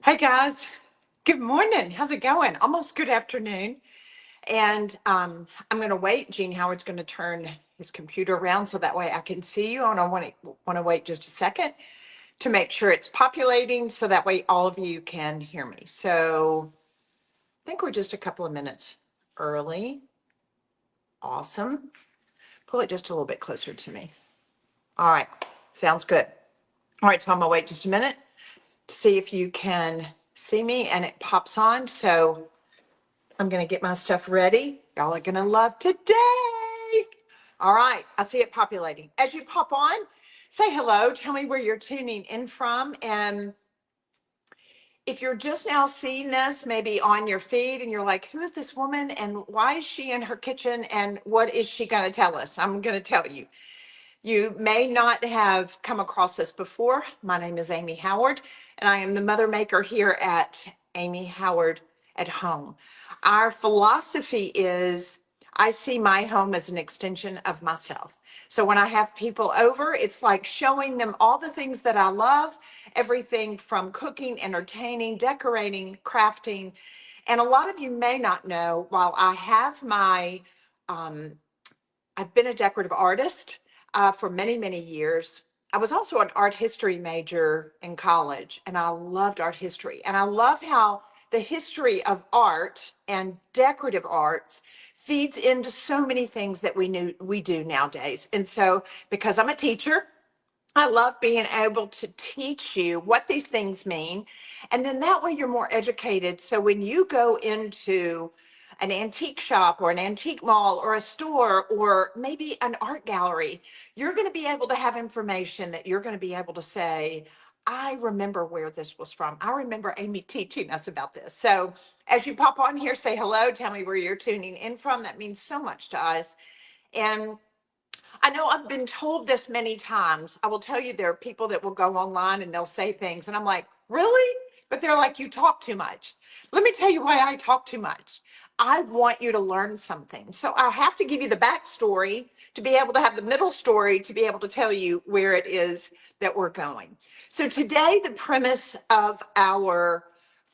Hi guys, good morning. How's it going? Almost good afternoon. And I'm going to wait. Gene Howard's going to turn his computer around so that way I can see you. And I want to wait just a second to make sure it's populating so that way all of you can hear me. So I think we're just a couple of minutes early. Awesome. Pull it just a little bit closer to me. All right, sounds good. All right, so I'm going to wait just a minute to see if you can see me and it pops on. So I'm going to get my stuff ready. Y'all are going to love today. All right. I see it populating. As you pop on, say hello. Tell me where you're tuning in from. And if you're just now seeing this, maybe on your feed, and you're like, who is this woman? And why is she in her kitchen? And what is she going to tell us? I'm going to tell you. You may not have come across this before. My name is Amy Howard, and I am the mother maker here at Amy Howard at Home. Our philosophy is I see my home as an extension of myself. So when I have people over, it's like showing them all the things that I love, everything from cooking, entertaining, decorating, crafting. And a lot of you may not know, while I have I've been a decorative artist for many, many years. I was also an art history major in college, and I loved art history. And I love how the history of art and decorative arts feeds into so many things that we do nowadays. And so, because I'm a teacher, I love being able to teach you what these things mean. And then that way you're more educated. So when you go into an antique shop or an antique mall or a store or maybe an art gallery, you're going to be able to have information that you're going to be able to say, I remember where this was from. I remember Amy teaching us about this. So as you pop on here, say hello, tell me where you're tuning in from. That means so much to us. And I know I've been told this many times. I will tell you, there are people that will go online and they'll say things, and I'm like, really? But they're like, you talk too much. Let me tell you why I talk too much. I want you to learn something. So I have to give you the backstory to be able to have the middle story to be able to tell you where it is that we're going. So today, the premise of our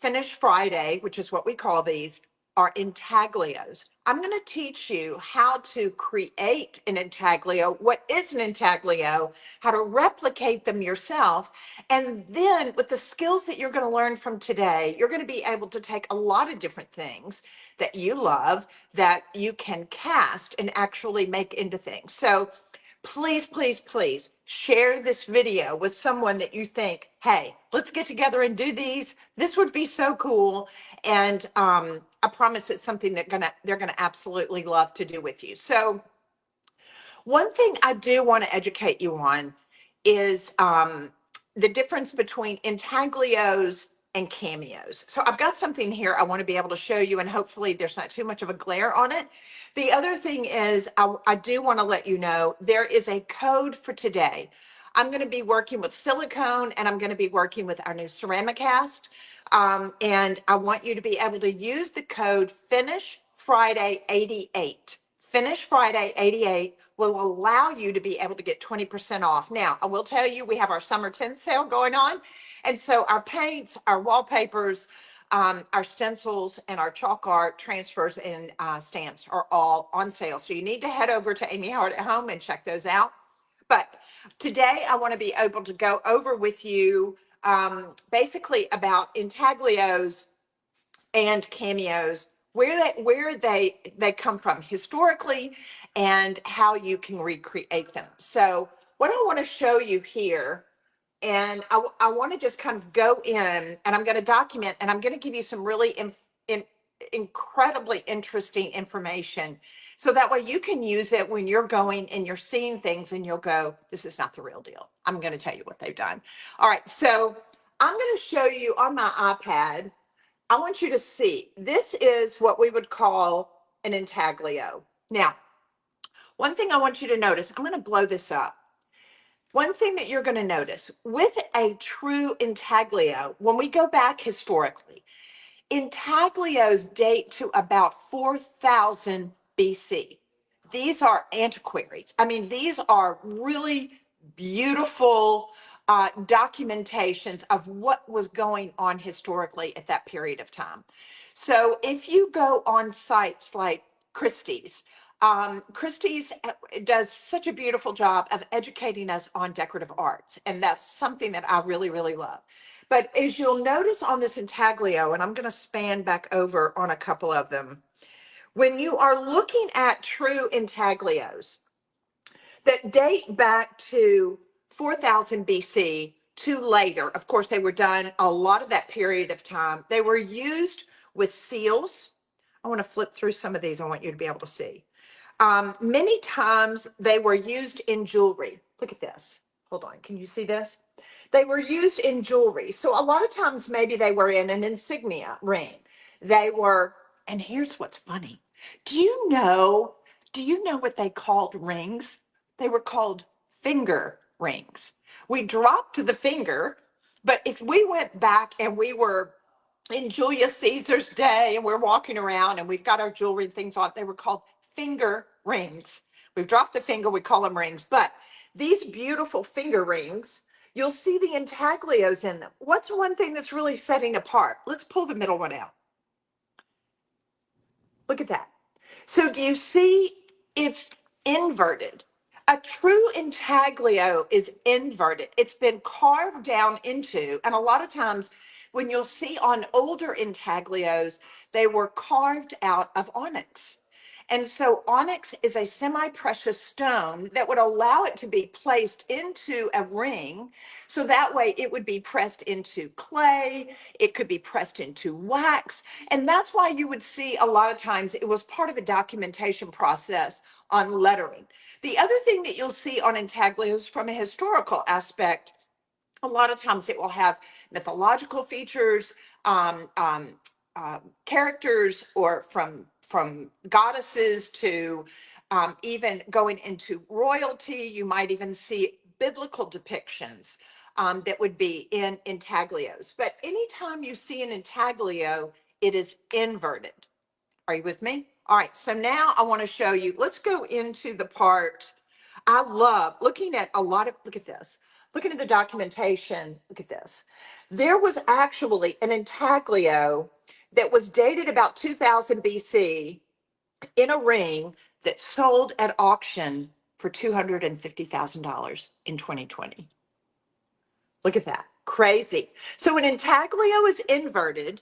Finish Friday, which is what we call these, are intaglios. I'm going to teach you how to create an intaglio, what is an intaglio, how to replicate them yourself. And then with the skills that you're going to learn from today, you're going to be able to take a lot of different things that you love that you can cast and actually make into things. So please, please, please share this video with someone that you think, hey, let's get together and do these. This would be so cool. And I promise it's something that they're gonna absolutely love to do with you. So one thing I do want to educate you on is the difference between intaglios and cameos. So I've got something here I want to be able to show you, and hopefully there's not too much of a glare on it. The other thing is I do want to let you know there is a code for today. I'm going to be working with silicone, and I'm going to be working with our new ceramic cast. And I want you to be able to use the code Finish Friday 88. Finish Friday 88 will allow you to be able to get 20% off. Now, I will tell you, we have our summer 10th sale going on. And so our paints, our wallpapers, our stencils, and our chalk art transfers and stamps are all on sale. So you need to head over to Amy Howard at Home and check those out. But today I want to be able to go over with you basically about intaglios and cameos, where they come from historically and how you can recreate them. So what I want to show you here, and I want to just kind of go in, and I'm going to document, and I'm going to give you some really incredibly interesting information so that way you can use it when you're going and you're seeing things and you'll go, this is not the real deal. I'm going to tell you what they've done. All right, so I'm going to show you on my iPad. I want you to see, this is what we would call an intaglio. Now, one thing I want you to notice, I'm going to blow this up. One thing that you're going to notice with a true intaglio, when we go back historically, intaglios date to about 4000 BC. These are antiquaries. I mean, these are really beautiful documentations of what was going on historically at that period of time. So if you go on sites like Christie's, Christie's does such a beautiful job of educating us on decorative arts, and that's something that I really, really love. But as you'll notice on this intaglio, and I'm going to span back over on a couple of them, when you are looking at true intaglios that date back to 4000 BC to later, of course, they were done a lot of that period of time. They were used with seals. I want to flip through some of these. I want you to be able to see. Many times they were used in jewelry. Look at this. Hold on. Can you see this? They were used in jewelry. So a lot of times maybe they were in an insignia ring. They were, and here's what's funny. Do you know, do you know what they called rings? They were called finger rings. We dropped the finger, but if we went back and we were in Julius Caesar's day and we're walking around and we've got our jewelry and things on, they were called finger rings. We've dropped the finger, we call them rings. But these beautiful finger rings, you'll see the intaglios in them. What's one thing that's really setting apart? Let's pull the middle one out. Look at that. So do you see it's inverted? A true intaglio is inverted. It's been carved down into, and a lot of times when you'll see on older intaglios, they were carved out of onyx. And so onyx is a semi-precious stone that would allow it to be placed into a ring. So that way it would be pressed into clay, it could be pressed into wax. And that's why you would see a lot of times it was part of a documentation process on lettering. The other thing that you'll see on intaglios from a historical aspect, a lot of times it will have mythological features, um, um, characters, or from goddesses to even going into royalty. You might even see biblical depictions that would be in intaglios. But anytime you see an intaglio, it is inverted. Are you with me? All right, so now I want to show you, let's go into the part I love looking at a lot of, look at this, looking at the documentation, look at this. There was actually an intaglio that was dated about 2000 BC in a ring that sold at auction for $250,000 in 2020. Look at that, crazy. So an intaglio is inverted.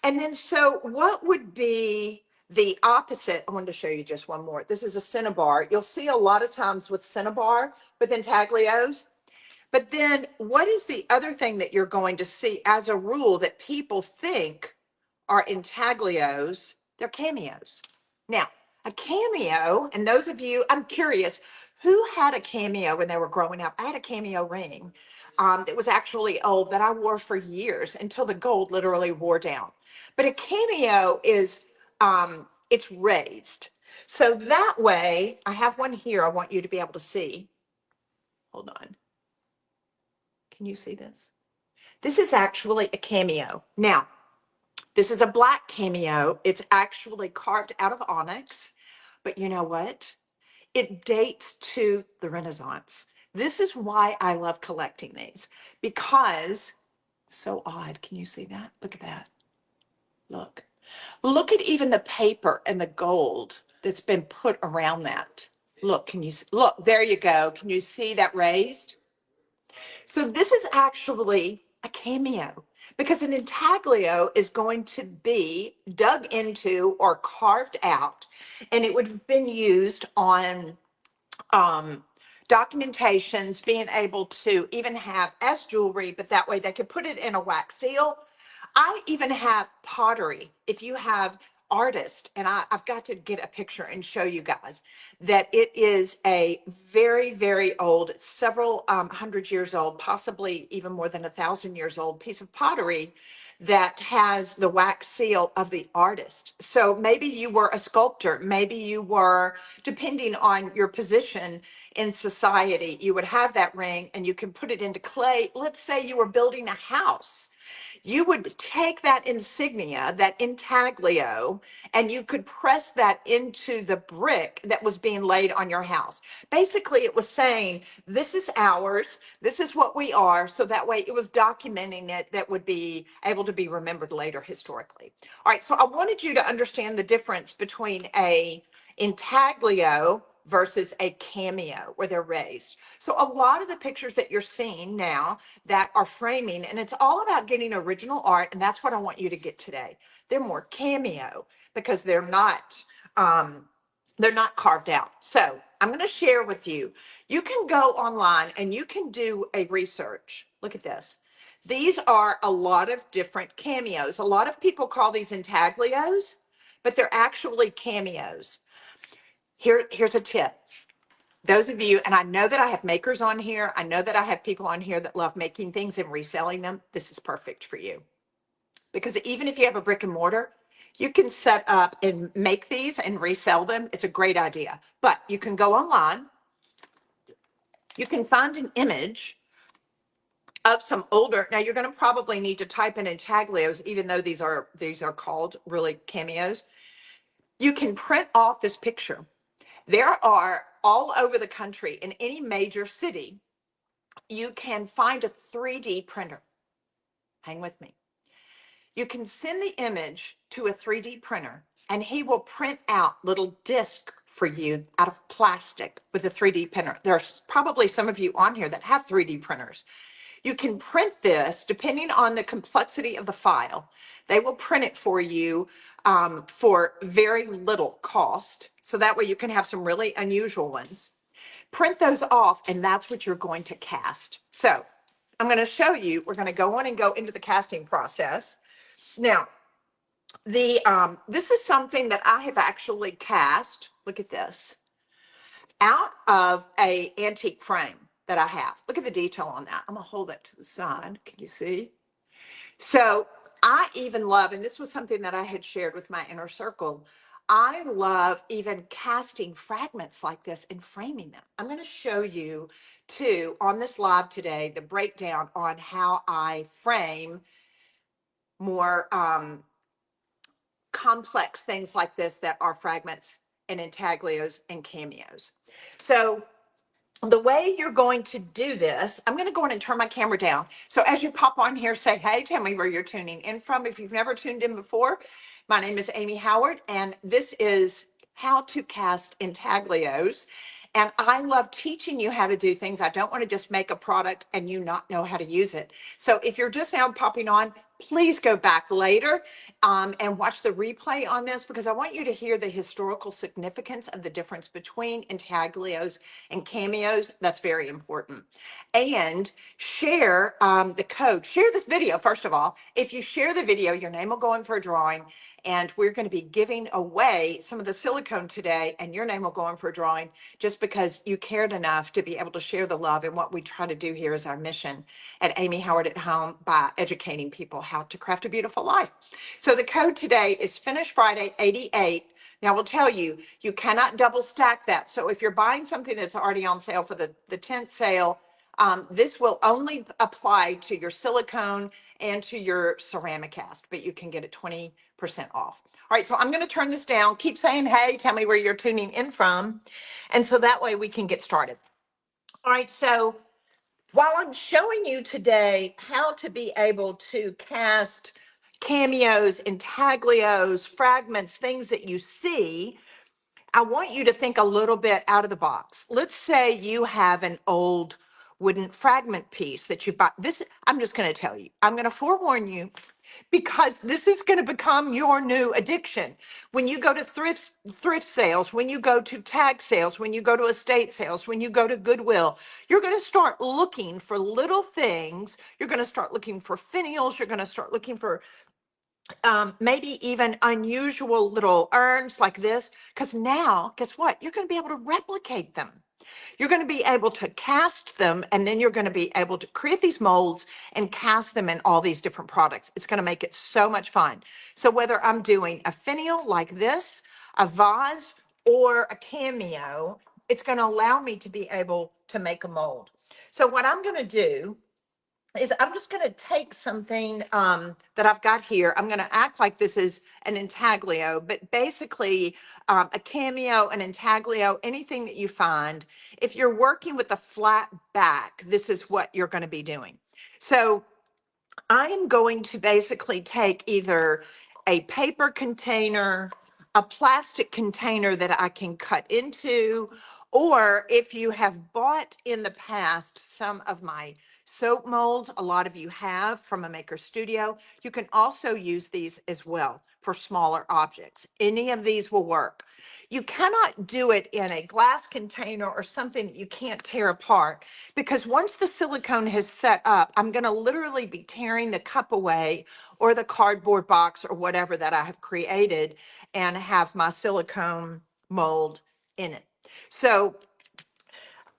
And then, so what would be the opposite? I wanted to show you just one more. This is a cinnabar. You'll see a lot of times with cinnabar, with intaglios. But then what is the other thing that you're going to see as a rule that people think are intaglios? They're cameos. Now, a cameo, and those of you, I'm curious, who had a cameo when they were growing up? I had a cameo ring that was actually old that I wore for years until the gold literally wore down. But a cameo is, it's raised. So that way, I have one here I want you to be able to see. Hold on. Can you see this? This is actually a cameo. Now, this is a black cameo. It's actually carved out of onyx. But you know what? It dates to the Renaissance. This is why I love collecting these, because it's so odd. Can you see that? Look at that. Look. Look at even the paper and the gold that's been put around that. Look, can you see? Look, there you go. Can you see that raised? So this is actually a cameo, because an intaglio is going to be dug into or carved out, and it would have been used on documentations, being able to even have as jewelry, but that way they could put it in a wax seal. I even have pottery. If you have artists, and I've got to get a picture and show you guys that it is a very, very old, several hundred years old, possibly even more than 1,000 years old piece of pottery that has the wax seal of the artist. So maybe you were a sculptor, maybe you were, depending on your position in society, you would have that ring and you can put it into clay. Let's say you were building a house. You would take that insignia, that intaglio, and you could press that into the brick that was being laid on your house. Basically, it was saying, this is ours, this is what we are. So that way it was documenting it that would be able to be remembered later historically. All right, so I wanted you to understand the difference between a intaglio versus a cameo where they're raised. So a lot of the pictures that you're seeing now that are framing, and it's all about getting original art, and that's what I want you to get today. They're more cameo because they're not carved out. So I'm going to share with you. You can go online and you can do a research. Look at this. These are a lot of different cameos. A lot of people call these intaglios, but they're actually cameos. Here's a tip. Those of you, and I know that I have makers on here. I know that I have people on here that love making things and reselling them. This is perfect for you. Because even if you have a brick and mortar, you can set up and make these and resell them. It's a great idea. But you can go online. You can find an image of some older. Now you're going to probably need to type in intaglios, even though these are called really cameos. You can print off this picture. There are all over the country in any major city, you can find a 3D printer. Hang with me. You can send the image to a 3D printer and he will print out little discs for you out of plastic with a 3D printer. There's probably some of you on here that have 3D printers. You can print this depending on the complexity of the file. They will print it for you for very little cost. So that way you can have some really unusual ones. Print those off, and that's what you're going to cast. So I'm going to show you, we're going to go on and go into the casting process. Now, this is something that I have actually cast. Look at this. Out of a antique frame that I have. Look at the detail on that. I'm going to hold that to the side. Can you see? So I even love, and this was something that I had shared with my inner circle, I love even casting fragments like this and framing them. I'm going to show you too on this live today, the breakdown on how I frame more complex things like this that are fragments and intaglios and cameos. So the way you're going to do this, I'm going to go in and turn my camera down. So as you pop on here, say, hey, tell me where you're tuning in from. If you've never tuned in before, my name is Amy Howard, and this is how to cast intaglios. And I love teaching you how to do things. I don't want to just make a product and you not know how to use it. So if you're just now popping on, please go back later and watch the replay on this, because I want you to hear the historical significance of the difference between intaglios and cameos. That's very important. And share the code. Share this video, first of all. If you share the video, your name will go in for a drawing, and we're going to be giving away some of the silicone today, and your name will go in for a drawing just because you cared enough to be able to share the love. And what we try to do here is our mission at Amy Howard at Home by educating people how to craft a beautiful life. So the code today is Finish Friday 88. Now we'll tell you, you cannot double stack that. So if you're buying something that's already on sale for the 10th sale, this will only apply to your silicone and to your ceramic cast, but you can get it 20% off. All right, so I'm going to turn this down. Keep saying, hey, tell me where you're tuning in from. And so that way we can get started. All right, so while I'm showing you today how to be able to cast cameos, intaglios, fragments, things that you see, I want you to think a little bit out of the box. Let's say you have an old wooden fragment piece that you bought. This, I'm just going to tell you, I'm going to forewarn you, because this is going to become your new addiction. When you go to thrift sales, when you go to tag sales, when you go to estate sales, when you go to Goodwill, you're going to start looking for little things. You're going to start looking for finials. You're going to start looking for maybe even unusual little urns like this, because now, guess what? You're going to be able to replicate them. You're going to be able to cast them, and then you're going to be able to create these molds and cast them in all these different products. It's going to make it so much fun. So whether I'm doing a finial like this, a vase, or a cameo, it's going to allow me to be able to make a mold. So what I'm going to do is I'm just going to take something that I've got here. I'm going to act like this is an intaglio, but basically a cameo, an intaglio, anything that you find. If you're working with a flat back, this is what you're going to be doing. So I am going to basically take either a paper container, a plastic container that I can cut into, or if you have bought in the past some of my soap molds, a lot of you have from a maker studio, you can also use these as well for smaller objects. Any of these will work. You cannot do it in a glass container or something that you can't tear apart, because once the silicone has set up, I'm going to literally be tearing the cup away or the cardboard box or whatever that I have created and have my silicone mold in it. So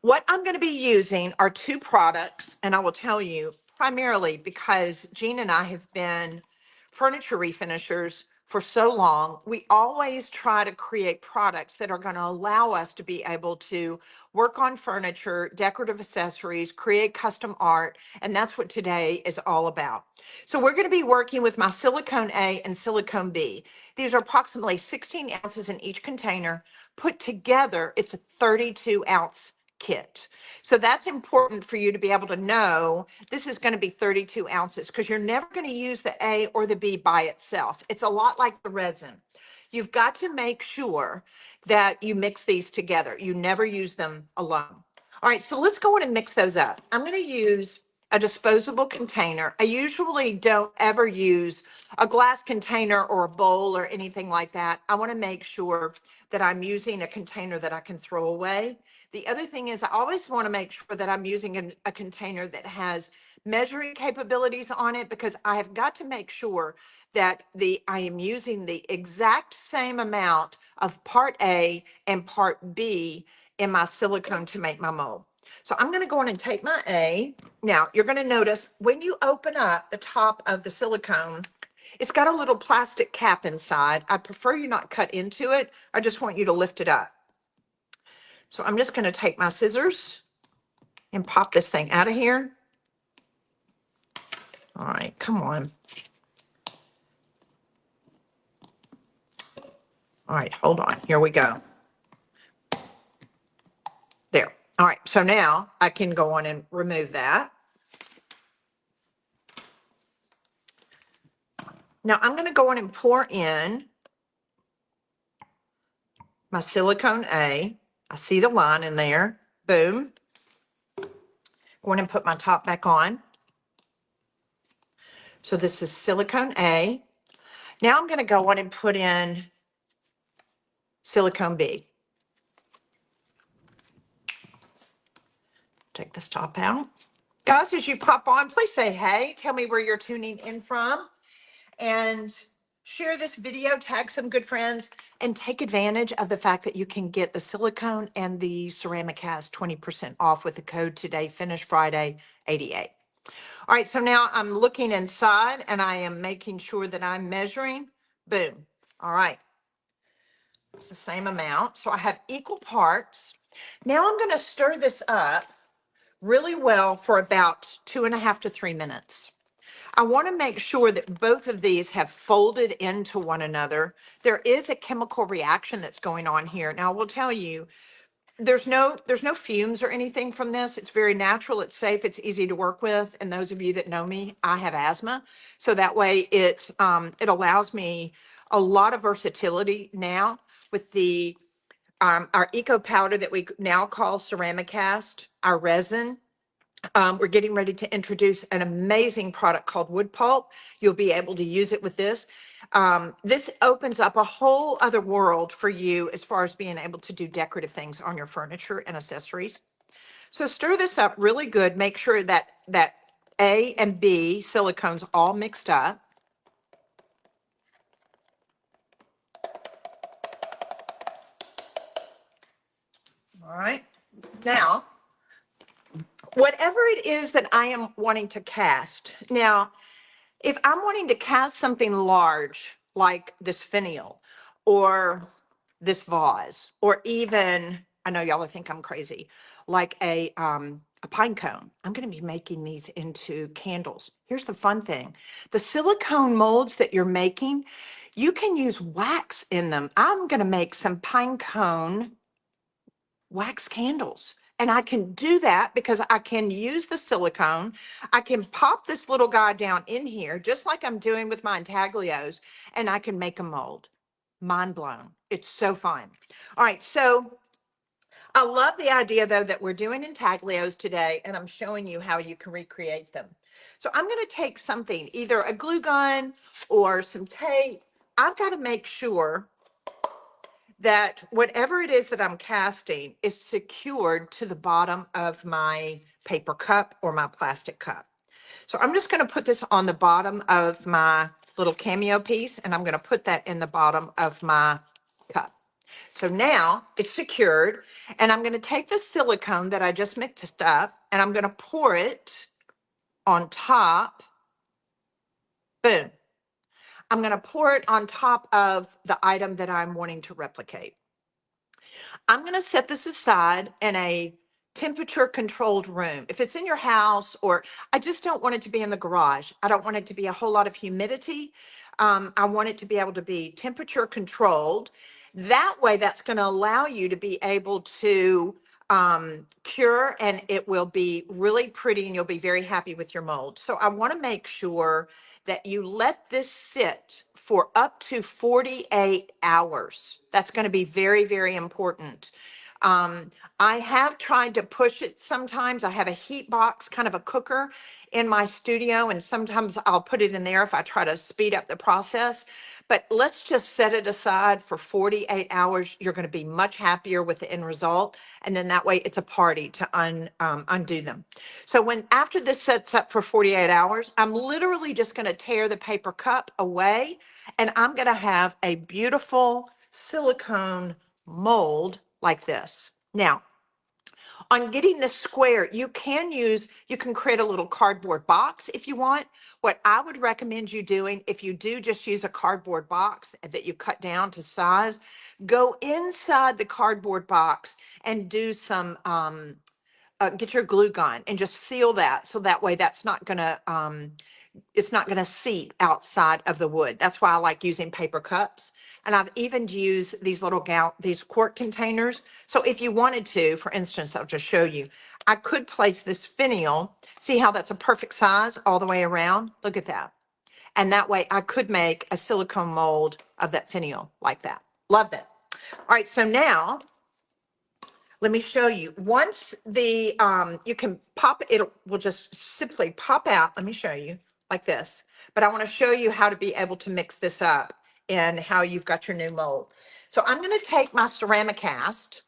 what I'm going to be using are two products, and I will tell you primarily because Jean and I have been furniture refinishers for so long. We always try to create products that are going to allow us to be able to work on furniture, decorative accessories, create custom art, and that's what today is all about. So we're going to be working with my silicone A and silicone B. These are approximately 16 ounces in each container. Put together, it's a 32-ounce kit. So that's important for you to be able to know this is going to be 32 ounces, because you're never going to use the A or the B by itself. It's a lot like the resin. You've got to make sure that you mix these together. You never use them alone. All right, so let's go in and mix those up. I'm going to use a disposable container. I usually don't ever use a glass container or a bowl or anything like that. I want to make sure that I'm using a container that I can throw away. The other thing is I always want to make sure that I'm using a container that has measuring capabilities on it, because I have got to make sure that I am using the exact same amount of part A and part B in my silicone to make my mold. So I'm going to go in and take my A. Now you're going to notice when you open up the top of the silicone, it's got a little plastic cap inside. I prefer you not cut into it. I just want you to lift it up. So I'm just going to take my scissors and pop this thing out of here. All right, come on. All right, hold on. Here we go. There. All right, so now I can go on and remove that. Now I'm going to go on and pour in my silicone A. I see the line in there. Boom. Go on and put my top back on. So this is silicone A. Now I'm going to go on and put in silicone B. Take this top out. Guys, as you pop on, please say hey. Tell me where you're tuning in from. And share this video, tag some good friends, and take advantage of the fact that you can get the silicone and the ceramic has 20% off with the code today, Finish Friday 88. All right, so now I'm looking inside and I am making sure that I'm measuring. Boom. All right. It's the same amount. So I have equal parts. Now I'm going to stir this up really well for about 2.5 to 3 minutes. I want to make sure that both of these have folded into one another. There is a chemical reaction that's going on here. Now, I will tell you, there's no fumes or anything from this. It's very natural. It's safe. It's easy to work with. And those of you that know me, I have asthma. So that way it allows me a lot of versatility now with the our eco powder that we now call ceramic cast, our resin. We're getting ready to introduce an amazing product called wood pulp. You'll be able to use it with this. This opens up a whole other world for you as far as being able to do decorative things on your furniture and accessories. So stir this up really good. Make sure that A and B silicone's all mixed up. All right. Now, whatever it is that I am wanting to cast. Now, if I'm wanting to cast something large like this finial or this vase or even I know y'all think I'm crazy, like a pine cone. I'm going to be making these into candles. Here's the fun thing. The silicone molds that you're making, you can use wax in them. I'm going to make some pine cone wax candles. And I can do that because I can use the silicone. I can pop this little guy down in here, just like I'm doing with my intaglios, and I can make a mold. Mind blown. It's so fun. All right, so I love the idea though that we're doing intaglios today, and I'm showing you how you can recreate them. So I'm going to take something, either a glue gun or some tape. I've got to make sure that whatever it is that I'm casting is secured to the bottom of my paper cup or my plastic cup. So I'm just going to put this on the bottom of my little cameo piece, and I'm going to put that in the bottom of my cup. So now it's secured, and I'm going to take the silicone that I just mixed up, and I'm going to pour it on top. Boom. I'm going to pour it on top of the item that I'm wanting to replicate. I'm going to set this aside in a temperature controlled room. If it's in your house, or I just don't want it to be in the garage. I don't want it to be a whole lot of humidity. I want it to be able to be temperature controlled. That way, that's going to allow you to be able to cure, and it will be really pretty, and you'll be very happy with your mold. So I want to make sure that you let this sit for up to 48 hours. That's going to be very, very important. I have tried to push it sometimes. I have a heat box, kind of a cooker in my studio, and sometimes I'll put it in there if I try to speed up the process. But let's just set it aside for 48 hours. You're going to be much happier with the end result. And then that way it's a party to undo them. So after this sets up for 48 hours, I'm literally just going to tear the paper cup away, and I'm going to have a beautiful silicone mold like this. Now, on getting this square, you can create a little cardboard box if you want. What I would recommend you doing, if you do just use a cardboard box that you cut down to size, go inside the cardboard box and do some, get your glue gun and just seal that. So that way that's not going to, it's not going to seep outside of the wood. That's why I like using paper cups. And I've even used these these quart containers. So if you wanted to, for instance, I'll just show you, I could place this finial. See how that's a perfect size all the way around? Look at that. And that way I could make a silicone mold of that finial like that. Love that. All right, so now let me show you. Once the, you can pop, it will just simply pop out. Let me show you like this. But I want to show you how to be able to mix this up and how you've got your new mold. So I'm going to take my ceramic cast.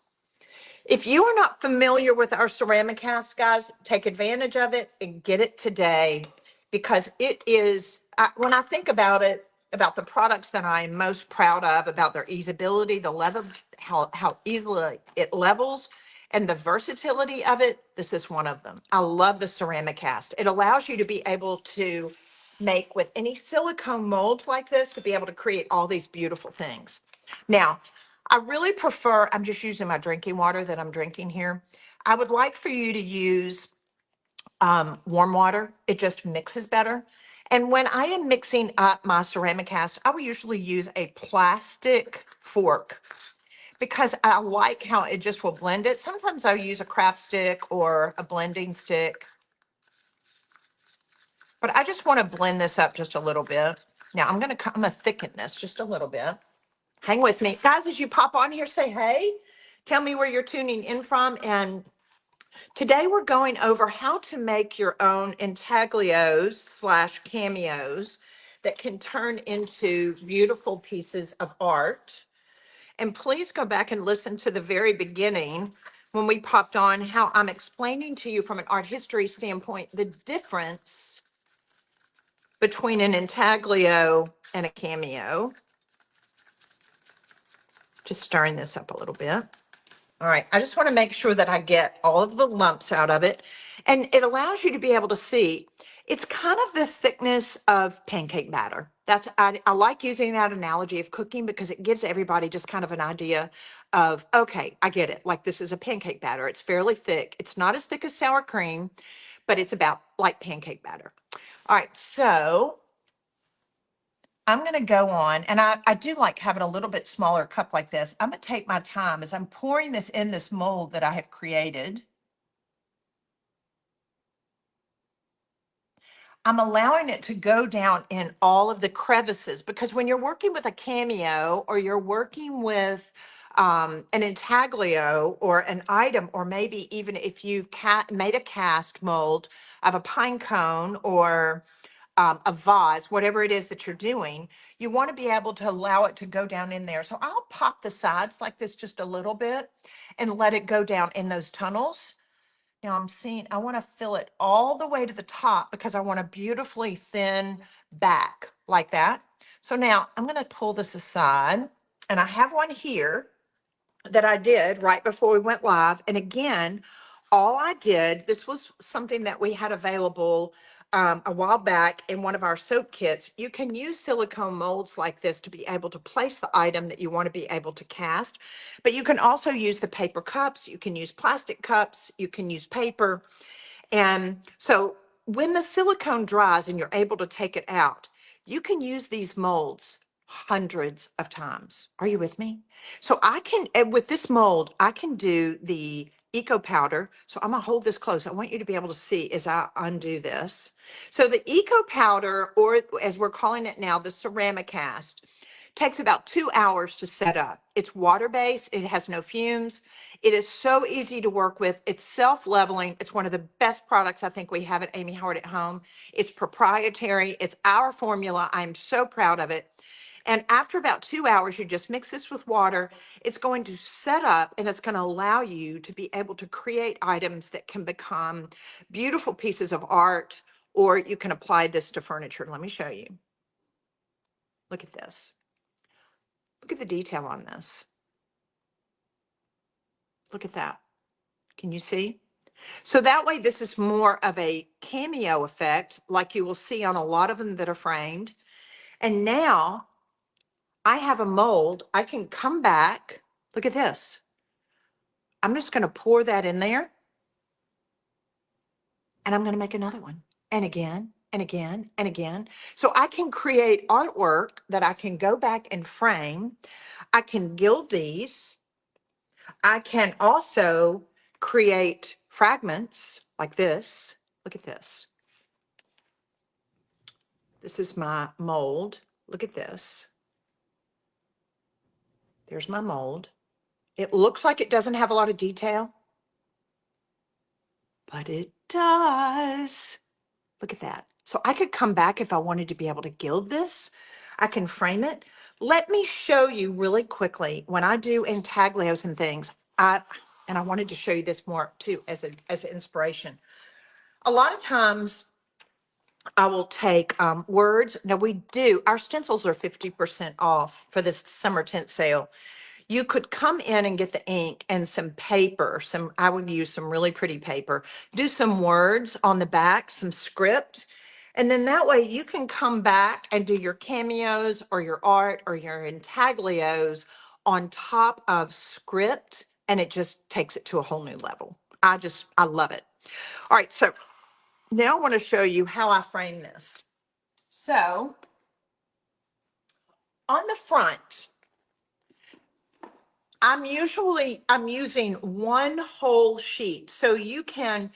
If you are not familiar with our ceramic cast, guys, take advantage of it and get it today, because it is, when I think about it, about the products that I am most proud of, about their easeability, the level, how easily it levels, and the versatility of it, this is one of them. I love the ceramic cast. It allows you to be able to make with any silicone mold like this, to be able to create all these beautiful things. Now, I really prefer, I'm just using my drinking water that I'm drinking here. I would like for you to use warm water. It just mixes better. And when I am mixing up my ceramic cast, I will usually use a plastic fork because I like how it just will blend it. Sometimes I'll use a craft stick or a blending stick, but I just want to blend this up just a little bit. Now I'm going to thicken this just a little bit. Hang with me. Guys, as you pop on here, say hey. Tell me where you're tuning in from. And today we're going over how to make your own intaglios / cameos that can turn into beautiful pieces of art. And please go back and listen to the very beginning when we popped on, how I'm explaining to you from an art history standpoint the difference between an intaglio and a cameo. Just stirring this up a little bit. All right, I just want to make sure that I get all of the lumps out of it. And it allows you to be able to see, It's kind of the thickness of pancake batter. I like using that analogy of cooking because it gives everybody just kind of an idea of, okay, I get it. Like this is a pancake batter. It's fairly thick. It's not as thick as sour cream, but it's about like pancake batter. All right, so I'm going to go on, and I do like having a little bit smaller cup like this. I'm going to take my time as I'm pouring this in this mold that I have created. I'm allowing it to go down in all of the crevices, because when you're working with a cameo or you're working with an intaglio or an item, or maybe even if you've made a cast mold of a pine cone or a vase, whatever it is that you're doing, you want to be able to allow it to go down in there. So I'll pop the sides like this just a little bit and let it go down in those tunnels. Now I'm seeing, I want to fill it all the way to the top because I want a beautifully thin back like that. So now I'm going to pull this aside, and I have one here that I did right before we went live. And again, all I did, this was something that we had available a while back in one of our soap kits. You can use silicone molds like this to be able to place the item that you want to be able to cast, but you can also use the paper cups. You can use plastic cups. You can use paper. And so when the silicone dries and you're able to take it out, you can use these molds hundreds of times. Are you with me? So I can, and with this mold, I can do the eco powder. So I'm gonna hold this close. I want you to be able to see as I undo this. So the eco powder, or as we're calling it now, the ceramic cast, takes about 2 hours to set up. It's water-based, it has no fumes. It is so easy to work with. It's self-leveling. It's one of the best products I think we have at Amy Howard at Home. It's proprietary. It's our formula. I'm so proud of it. And after about 2 hours, you just mix this with water. It's going to set up, and it's going to allow you to be able to create items that can become beautiful pieces of art, or you can apply this to furniture. Let me show you. Look at this. Look at the detail on this. Look at that. Can you see? So that way, this is more of a cameo effect, like you will see on a lot of them that are framed. And now I have a mold. I can come back. Look at this. I'm just going to pour that in there, and I'm going to make another one, and again, and again, and again. So I can create artwork that I can go back and frame. I can gild these. I can also create fragments like this. Look at this. This is my mold. Look at this. There's my mold. It looks like it doesn't have a lot of detail, but it does. Look at that. So I could come back if I wanted to be able to gild this. I can frame it. Let me show you really quickly when I do intaglios and things. And I wanted to show you this more too as an inspiration. A lot of times I will take words. Now we do, our stencils are 50% off for this summer tent sale. You could come in and get the ink and some paper. I would use some really pretty paper. Do some words on the back, some script. And then that way you can come back and do your cameos or your art or your intaglios on top of script. And it just takes it to a whole new level. I love it. All right. So now I want to show you how I frame this. So on the front, I'm using one whole sheet. So you can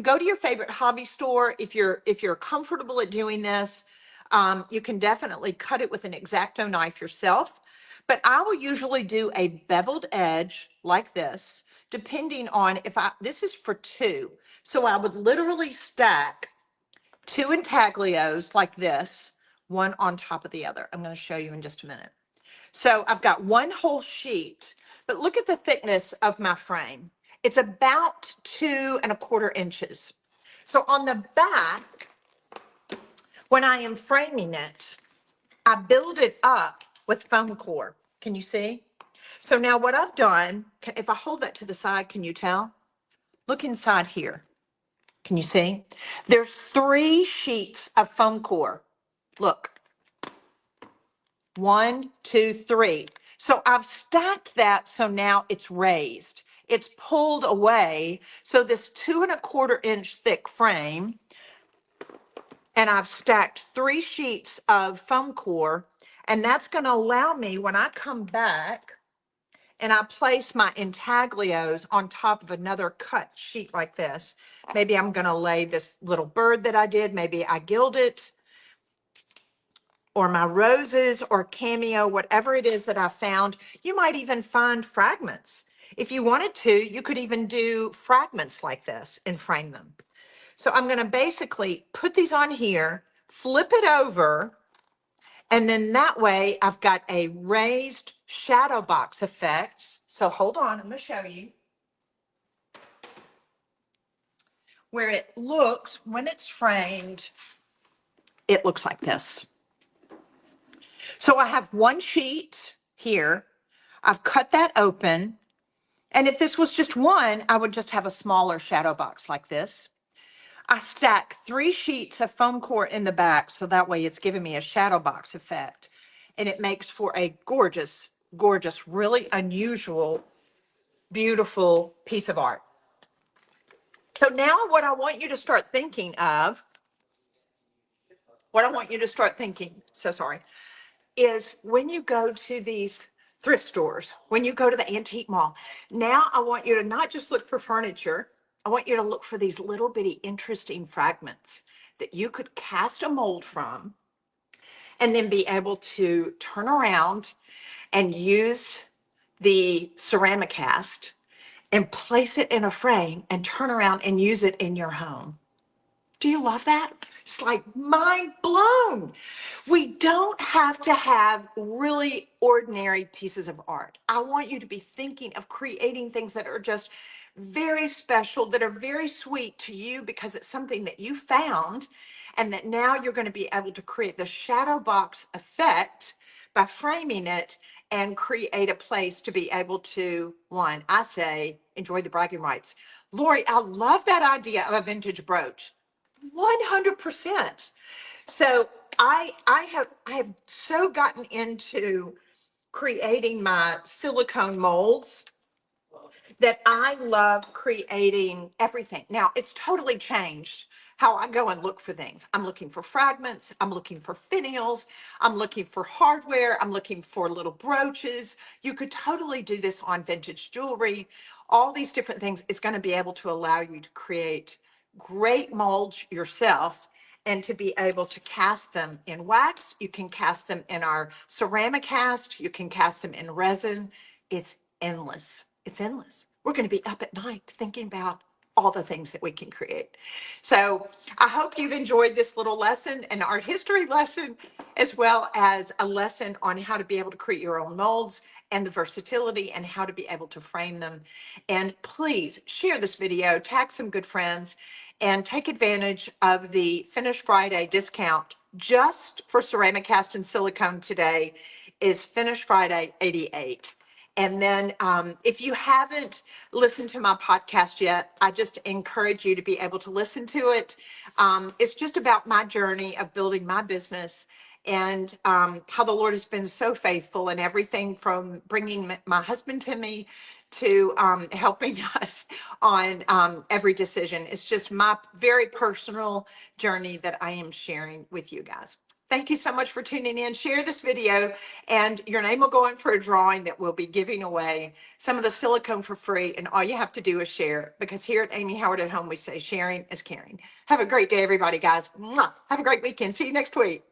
go to your favorite hobby store if you're comfortable at doing this. You can definitely cut it with an X-Acto knife yourself, but I will usually do a beveled edge like this, depending on this is for two. So I would literally stack two intaglios like this, one on top of the other. I'm going to show you in just a minute. So I've got one whole sheet, but look at the thickness of my frame. It's about 2¼ inches. So on the back, when I am framing it, I build it up with foam core. Can you see? So now what I've done, if I hold that to the side, can you tell? Look inside here. Can you see? There's 3 sheets of foam core. Look, 1, 2, 3. So I've stacked that so now it's raised. It's pulled away. So this 2¼ inch thick frame, and I've stacked 3 sheets of foam core, and that's going to allow me when I come back and I place my intaglios on top of another cut sheet like this. Maybe I'm going to lay this little bird that I did. Maybe I gild it, or my roses or cameo, whatever it is that I found. You might even find fragments. If you wanted to, you could even do fragments like this and frame them. So I'm going to basically put these on here, flip it over, and then that way I've got a raised shadow box effect. So hold on, I'm going to show you where it looks when it's framed. It looks like this. So I have 1 sheet here. I've cut that open. And if this was just one, I would just have a smaller shadow box like this. I stack 3 sheets of foam core in the back, so that way it's giving me a shadow box effect. And it makes for a gorgeous, gorgeous, really unusual, beautiful piece of art. So now what I want you to start thinking of, is when you go to these thrift stores, when you go to the antique mall, now I want you to not just look for furniture. I want you to look for these little bitty interesting fragments that you could cast a mold from and then be able to turn around and use the ceramic cast and place it in a frame and turn around and use it in your home. Do you love that? It's like mind blown. We don't have to have really ordinary pieces of art. I want you to be thinking of creating things that are just very special, that are very sweet to you because it's something that you found, and that now you're going to be able to create the shadow box effect by framing it and create a place to be able to, one, I say, enjoy the bragging rights. Lori, I love that idea of a vintage brooch. 100%. So I have so gotten into creating my silicone molds that I love creating everything. Now, it's totally changed how I go and look for things. I'm looking for fragments, I'm looking for finials, I'm looking for hardware, I'm looking for little brooches. You could totally do this on vintage jewelry. All these different things is going to be able to allow you to create great molds yourself and to be able to cast them in wax. You can cast them in our ceramic cast. You can cast them in resin. It's endless. It's endless. We're going to be up at night thinking about all the things that we can create. So I hope you've enjoyed this little lesson, an art history lesson, as well as a lesson on how to be able to create your own molds and the versatility and how to be able to frame them. And please share this video, tag some good friends, and take advantage of the Finish Friday discount just for ceramic cast and silicone today is Finish Friday 88. And then if you haven't listened to my podcast yet, I just encourage you to be able to listen to it. It's just about my journey of building my business and how the Lord has been so faithful, and everything from bringing my husband to me to helping us on every decision. It's just my very personal journey that I am sharing with you guys. Thank you so much for tuning in. Share this video and your name will go in for a drawing that will be giving away some of the silicone for free. And all you have to do is share, because here at Amy Howard at Home, we say sharing is caring. Have a great day, everybody, guys. Mwah. Have a great weekend. See you next week.